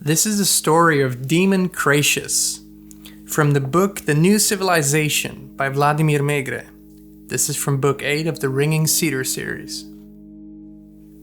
This is the story of Demon Cratius, from the book The New Civilization by Vladimir Megrè. This is from book 8 of the Ringing Cedars series.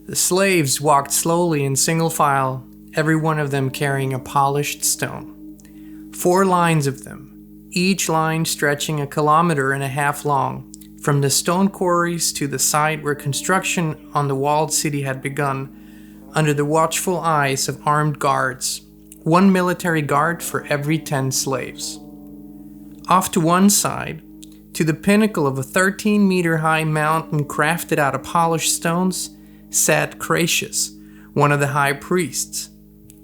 The slaves walked slowly in single file, every one of them carrying a polished stone. 4 lines of them, each line stretching 1.5 kilometers long, from the stone quarries to the site where construction on the walled city had begun, under the watchful eyes of armed guards, 1 military guard for every 10 slaves. Off to one side, to the pinnacle of a 13-meter-high mountain crafted out of polished stones, sat Cratius, one of the high priests.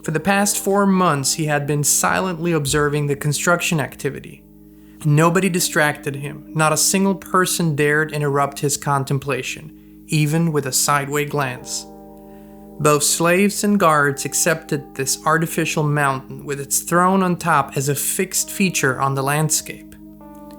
For the past 4 months, he had been silently observing the construction activity. Nobody distracted him. Not a single person dared interrupt his contemplation, even with a sideway glance. Both slaves and guards accepted this artificial mountain with its throne on top as a fixed feature on the landscape.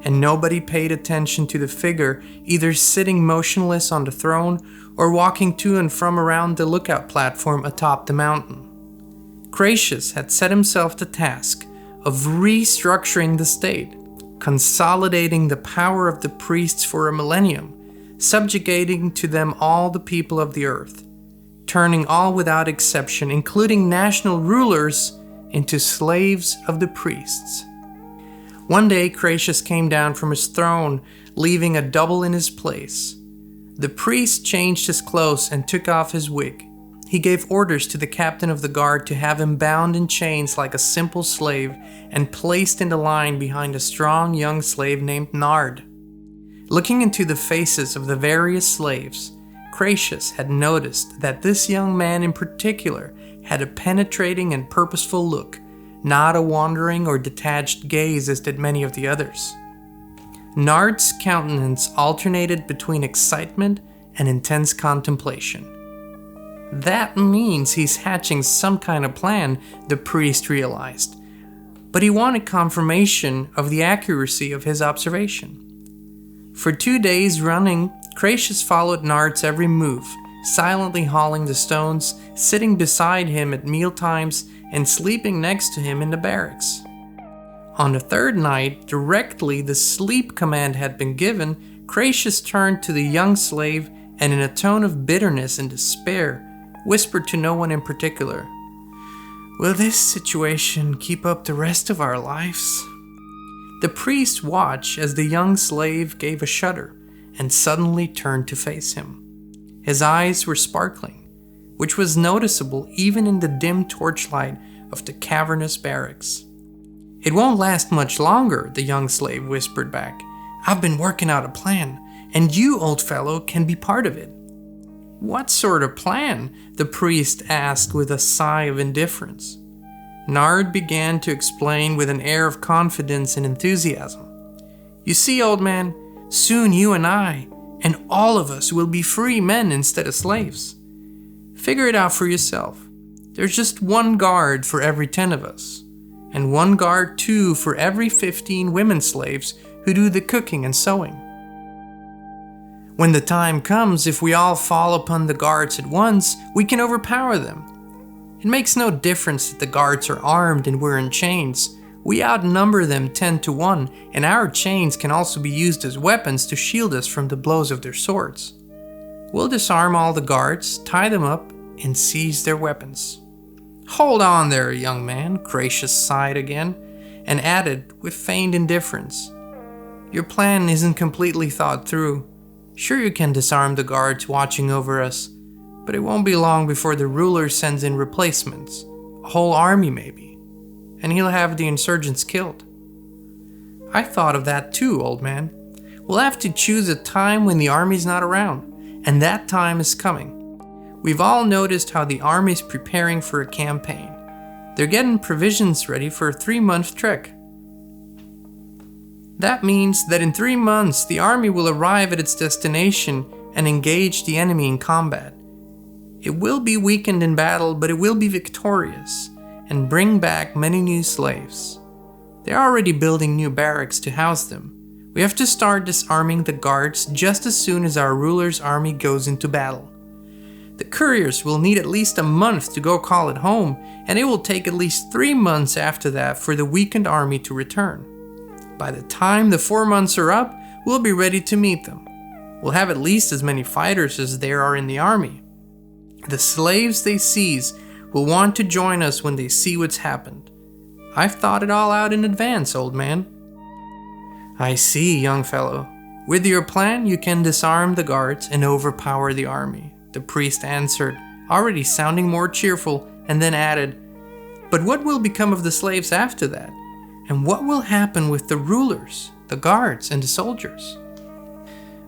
And nobody paid attention to the figure either sitting motionless on the throne or walking to and from around the lookout platform atop the mountain. Cratius had set himself the task of restructuring the state, consolidating the power of the priests for a millennium, subjugating to them all the people of the earth, turning all without exception, including national rulers, into slaves of the priests. One day, Cratius came down from his throne, leaving a double in his place. The priest changed his clothes and took off his wig. He gave orders to the captain of the guard to have him bound in chains like a simple slave and placed in the line behind a strong young slave named Nard. Looking into the faces of the various slaves, Cratius had noticed that this young man in particular had a penetrating and purposeful look, not a wandering or detached gaze as did many of the others. Nard's countenance alternated between excitement and intense contemplation. That means he's hatching some kind of plan, the priest realized, but he wanted confirmation of the accuracy of his observation. For 2 days running, Cratius followed Nard's every move, silently hauling the stones, sitting beside him at mealtimes, and sleeping next to him in the barracks. On the 3rd night, directly the sleep command had been given, Cratius turned to the young slave and in a tone of bitterness and despair, whispered to no one in particular, "Will this situation keep up the rest of our lives?" The priest watched as the young slave gave a shudder and suddenly turned to face him. His eyes were sparkling, which was noticeable even in the dim torchlight of the cavernous barracks. "It won't last much longer," the young slave whispered back. "I've been working out a plan, and you, old fellow, can be part of it." "What sort of plan?" the priest asked with a sigh of indifference. Nard began to explain with an air of confidence and enthusiasm. "You see, old man, soon you and I, and all of us will be free men instead of slaves. Figure it out for yourself. There's just 1 guard for every 10 of us, and 1 guard too for every 15 women slaves who do the cooking and sewing. When the time comes, if we all fall upon the guards at once, we can overpower them. It makes no difference that the guards are armed and we're in chains. We outnumber them 10 to 1, and our chains can also be used as weapons to shield us from the blows of their swords. We'll disarm all the guards, tie them up, and seize their weapons." "Hold on there, young man," Cratius sighed again, and added with feigned indifference, "Your plan isn't completely thought through. Sure, you can disarm the guards watching over us, but it won't be long before the ruler sends in replacements, a whole army maybe, and he'll have the insurgents killed." "I thought of that too, old man. We'll have to choose a time when the army's not around, and that time is coming. We've all noticed how the army's preparing for a campaign. They're getting provisions ready for a 3-month trek. That means that in 3 months, the army will arrive at its destination and engage the enemy in combat. It will be weakened in battle, but it will be victorious and bring back many new slaves. They're already building new barracks to house them. We have to start disarming the guards just as soon as our ruler's army goes into battle. The couriers will need at least a month to go call it home, and it will take at least 3 months after that for the weakened army to return. By the time the 4 months are up, we'll be ready to meet them. We'll have at least as many fighters as there are in the army. The slaves they seize will want to join us when they see what's happened. I've thought it all out in advance, old man." "I see, young fellow. With your plan, you can disarm the guards and overpower the army," the priest answered, already sounding more cheerful, and then added, "But what will become of the slaves after that? And what will happen with the rulers, the guards, and the soldiers?"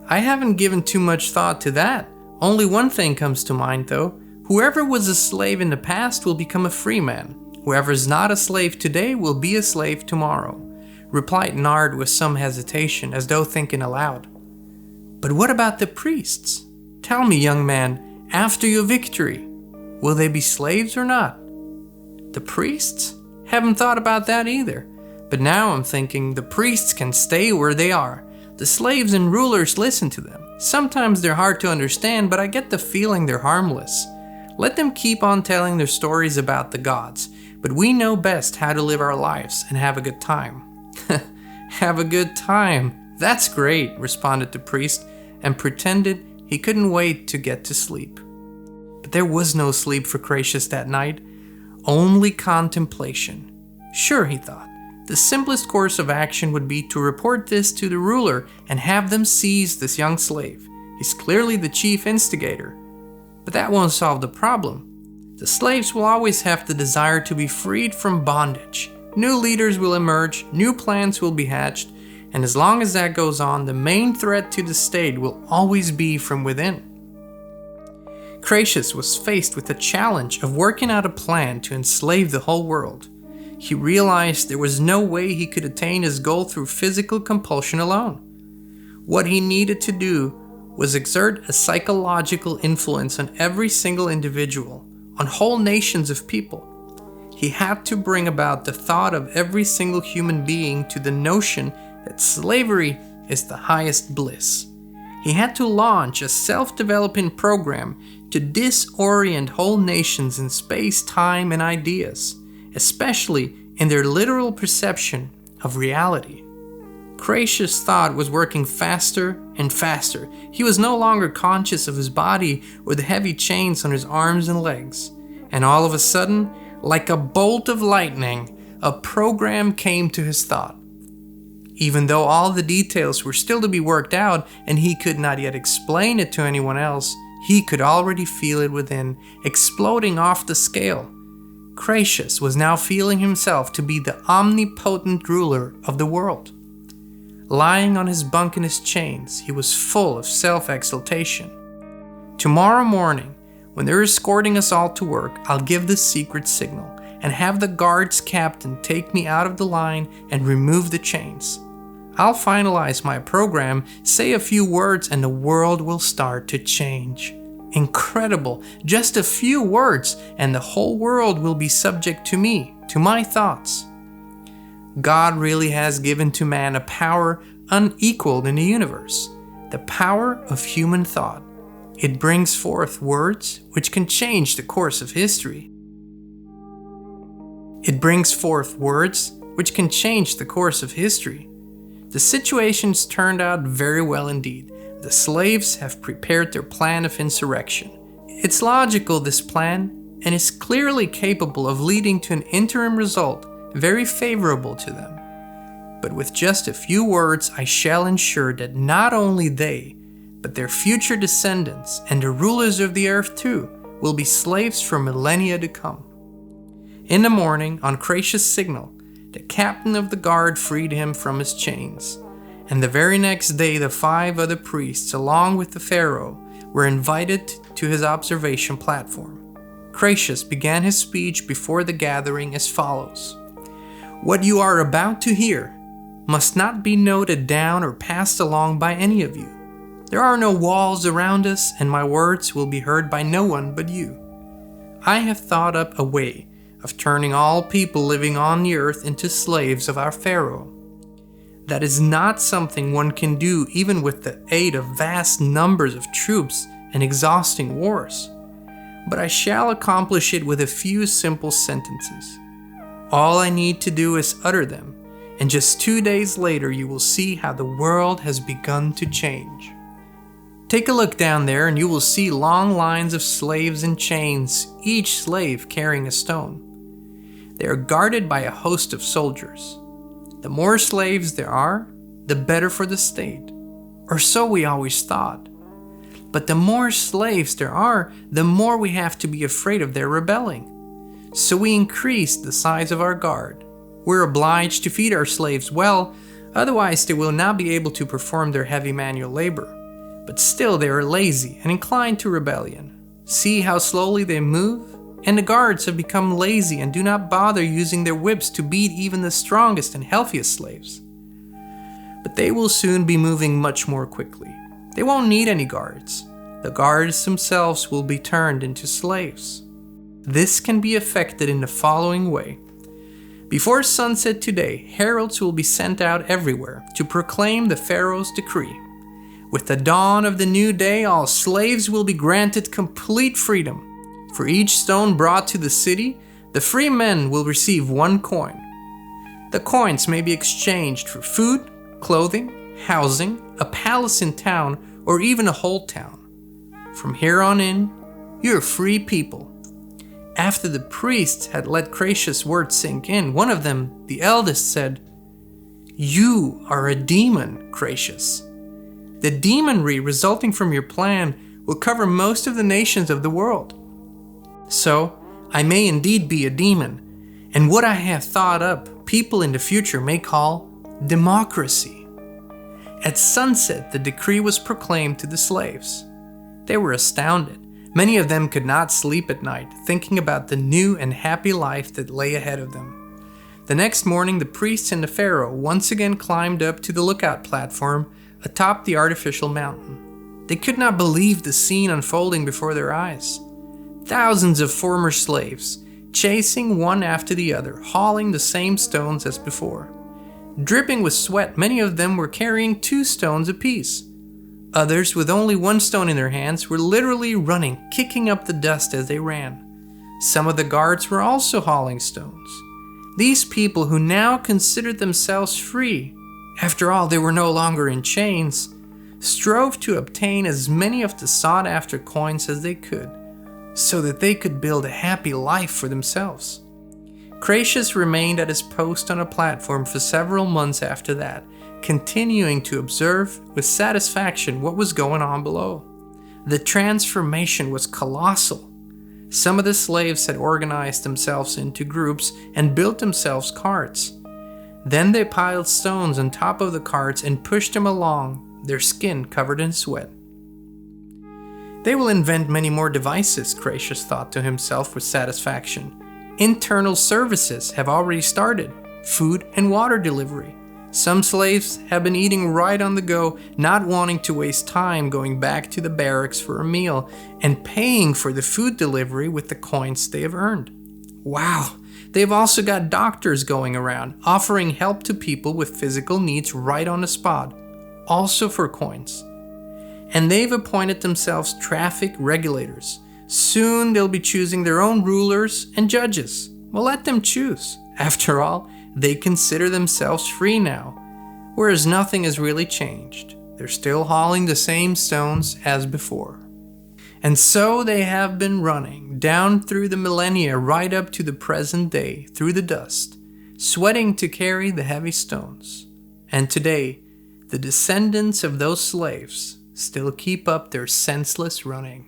"I haven't given too much thought to that. Only one thing comes to mind, though. Whoever was a slave in the past will become a free man. Whoever is not a slave today will be a slave tomorrow," replied Nard with some hesitation, as though thinking aloud. "But what about the priests? Tell me, young man, after your victory, will they be slaves or not?" "The priests? Haven't thought about that either. But now I'm thinking the priests can stay where they are. The slaves and rulers listen to them. Sometimes they're hard to understand, but I get the feeling they're harmless. Let them keep on telling their stories about the gods, but we know best how to live our lives and have a good time." "Have a good time? That's great," responded the priest, and pretended he couldn't wait to get to sleep. But there was no sleep for Cracius that night, only contemplation. Sure, he thought, the simplest course of action would be to report this to the ruler and have them seize this young slave. He's clearly the chief instigator. But that won't solve the problem. The slaves will always have the desire to be freed from bondage. New leaders will emerge, new plans will be hatched, and as long as that goes on, the main threat to the state will always be from within. Cracius was faced with the challenge of working out a plan to enslave the whole world. He realized there was no way he could attain his goal through physical compulsion alone. What he needed to do was exert a psychological influence on every single individual, on whole nations of people. He had to bring about the thought of every single human being to the notion that slavery is the highest bliss. He had to launch a self-developing program to disorient whole nations in space, time, and ideas, especially in their literal perception of reality. Cracius' thought was working faster and faster. He was no longer conscious of his body or the heavy chains on his arms and legs. And all of a sudden, like a bolt of lightning, a program came to his thought. Even though all the details were still to be worked out and he could not yet explain it to anyone else, he could already feel it within, exploding off the scale. Cracius was now feeling himself to be the omnipotent ruler of the world. Lying on his bunk in his chains, he was full of self-exaltation. "Tomorrow morning, when they're escorting us all to work, I'll give the secret signal and have the guards captain take me out of the line and remove the chains. I'll finalize my program, say a few words, and the world will start to change. Incredible! Just a few words, and the whole world will be subject to me, to my thoughts." God really has given to man a power unequaled in the universe, the power of human thought. It brings forth words which can change the course of history. The situations turned out very well indeed. The slaves have prepared their plan of insurrection. It's logical, this plan, and is clearly capable of leading to an interim result very favorable to them. But with just a few words, I shall ensure that not only they, but their future descendants and the rulers of the earth too, will be slaves for millennia to come. In the morning, on Cracius' signal, the captain of the guard freed him from his chains. And the very next day, the 5 other priests, along with the pharaoh, were invited to his observation platform. Cracius began his speech before the gathering as follows: "What you are about to hear must not be noted down or passed along by any of you. There are no walls around us, and my words will be heard by no one but you. I have thought up a way of turning all people living on the earth into slaves of our Pharaoh. That is not something one can do even with the aid of vast numbers of troops and exhausting wars. but I shall accomplish it with a few simple sentences. All I need to do is utter them, and just 2 days later you will see how the world has begun to change. Take a look down there and you will see long lines of slaves in chains, each slave carrying a stone. They are guarded by a host of soldiers. The more slaves there are, the better for the state, or so we always thought. But the more slaves there are, the more we have to be afraid of their rebelling. So we increased the size of our guard. We're obliged to feed our slaves well, otherwise they will not be able to perform their heavy manual labor. But still they are lazy and inclined to rebellion. See how slowly they move? And the guards have become lazy and do not bother using their whips to beat even the strongest and healthiest slaves. But they will soon be moving much more quickly. They won't need any guards. The guards themselves will be turned into slaves. This can be effected in the following way. Before sunset today, heralds will be sent out everywhere to proclaim the Pharaoh's decree. With the dawn of the new day, all slaves will be granted complete freedom. For each stone brought to the city, the free men will receive 1 coin. The coins may be exchanged for food, clothing, housing, a palace in town, or even a whole town. From here on in, you're free people. After the priests had let Croesus' words sink in, one of them, the eldest, said, "You are a demon, Croesus. The demonry resulting from your plan will cover most of the nations of the world. So, I may indeed be a demon, and what I have thought up, people in the future may call democracy." At sunset, the decree was proclaimed to the slaves. They were astounded. Many of them could not sleep at night, thinking about the new and happy life that lay ahead of them. The next morning, the priests and the pharaoh once again climbed up to the lookout platform atop the artificial mountain. They could not believe the scene unfolding before their eyes. Thousands of former slaves, chasing one after the other, hauling the same stones as before. Dripping with sweat, many of them were carrying 2 stones apiece. Others, with only 1 stone in their hands, were literally running, kicking up the dust as they ran. Some of the guards were also hauling stones. These people, who now considered themselves free, after all they were no longer in chains, strove to obtain as many of the sought-after coins as they could, so that they could build a happy life for themselves. Croesus remained at his post on a platform for several months after that, continuing to observe with satisfaction what was going on below. The transformation was colossal. Some of the slaves had organized themselves into groups and built themselves carts. Then they piled stones on top of the carts and pushed them along, their skin covered in sweat. They will invent many more devices, Croesus thought to himself with satisfaction. Internal services have already started, food and water delivery. Some slaves have been eating right on the go, not wanting to waste time going back to the barracks for a meal and paying for the food delivery with the coins they have earned. Wow! They've also got doctors going around, offering help to people with physical needs right on the spot, also for coins. And they've appointed themselves traffic regulators. Soon they'll be choosing their own rulers and judges. Well, let them choose. After all, they consider themselves free now, whereas nothing has really changed. They're still hauling the same stones as before. And so they have been running down through the millennia right up to the present day, through the dust, sweating to carry the heavy stones. And today, the descendants of those slaves still keep up their senseless running.